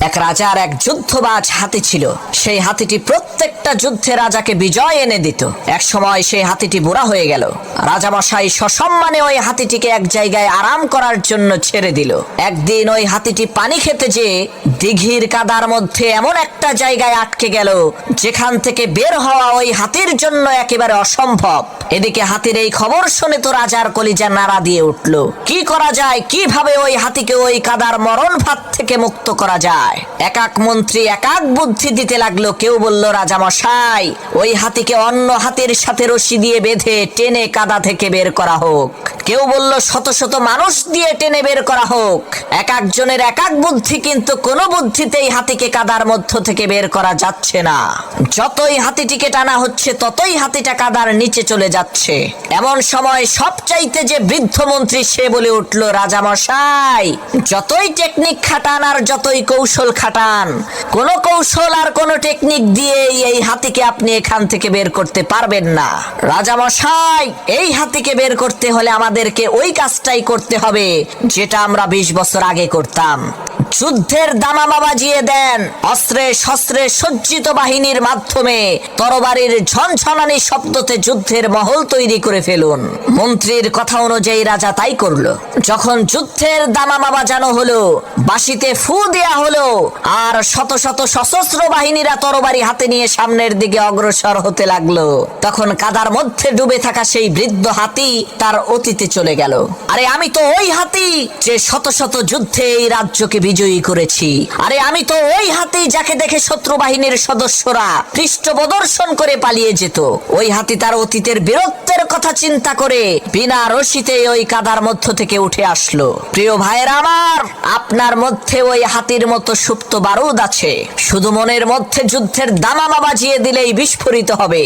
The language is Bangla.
এক রাজার এক যুদ্ধবাজ হাতি ছিল। সেই হাতিটি প্রত্যেকটা যুদ্ধে রাজাকে বিজয় এনে দিত। এক সময় সেই হাতিটি বুড়া হয়ে গেল। রাজামশাই সসম্মানে ওই হাতিটিকে এক জায়গায় আরাম করার জন্য ছেড়ে দিল। একদিন ওই হাতিটি পানি খেতে যেয়ে দিঘির কাদার মধ্যে এমন একটা জায়গায় আটকে গেল যেখান থেকে বের হওয়া ওই হাতির জন্য একেবারে অসম্ভব। এদিকে হাতির এই খবর শুনে তো রাজার কলিজা নাড়া দিয়ে উঠল। কি করা যায়, কিভাবে ওই হাতিকে ওই কাদার মরণ ফাঁদ থেকে মুক্ত করা যায়? এক এক মন্ত্রী এক এক বুদ্ধি দিতে লাগলো। কেউ বলল, রাজামশাই, ওই হাতিকে অন্য হাতির সাথে রশি দিয়ে বেঁধে টেনে কাদা থেকে বের করা হোক। কেউ বলল, শত শত মানুষ দিয়ে টেনে বের করা হোক। এক একজনের এক এক বুদ্ধি, কিন্তু কোনো বুদ্ধিতেই হাতিকে কাদার মধ্য থেকে বের করা যাচ্ছে না। যতই হাতিটিকে টানা হচ্ছে ততই হাতিটা কাদার নিচে চলে যাচ্ছে। এমন সময় সবচাইতে যে বৃদ্ধ মন্ত্রী, সে বলে উঠল, রাজামশাই, যতই টেকনিক খাটান আর যতই কৌশল খাটান, কোন কৌশল আর কোন টেকনিক দিয়েই এই হাতিকে আপনি এখান থেকে বের করতে পারবেন না। রাজামশাই, এই হাতিকে বের করতে হলে আমাদেরকে ওই কাজটাই করতে হবে যেটা আমরা 20 বছর আগে করতাম। যুদ্ধের দামামা বাজিয়ে দেন, অস্ত্রে শস্ত্রে সজ্জিত বাহিনীর মাধ্যমে তরবারির ঝনঝনানি শব্দতে যুদ্ধের মহল তৈরি করে ফেলুন। মন্ত্রীর কথা অনুযায়ী রাজা তাই করলো। যখন যুদ্ধের দামামা বাজানো হলো, বাঁশিতে ফু দেয়া হলো, আর শত শত সশস্ত্র বাহিনীরা তরবারি হাতে নিয়ে সামনের দিকে অগ্রসর হতে লাগলো, তখন কাদার মধ্যে ডুবে থাকা সেই বৃদ্ধ হাতি তার অতীতে চলে গেল। আরে আমি তো ওই হাতি যে শত শত যুদ্ধে এই রাজ্যকে বিজয়ী করেছি। আরে আমি তো ওই হাতি যাকে দেখে শত্রু বাহিনীর সদস্যরা পৃষ্ঠ প্রদর্শন করে পালিয়ে যেত। ওই হাতি তার অতীতের বীরত্বের কথা চিন্তা করে বিনা রশিতে ওই কাদার মধ্য থেকে উঠে আসলো। প্রিয় ভাইয়েরা আমার, আপনার মধ্যে ওই হাতির মতো সুপ্ত বারুদ আছে। শুধু মনের মধ্যে যুদ্ধের দামামা বাজিয়ে দিলেই বিস্ফোরিত হবে।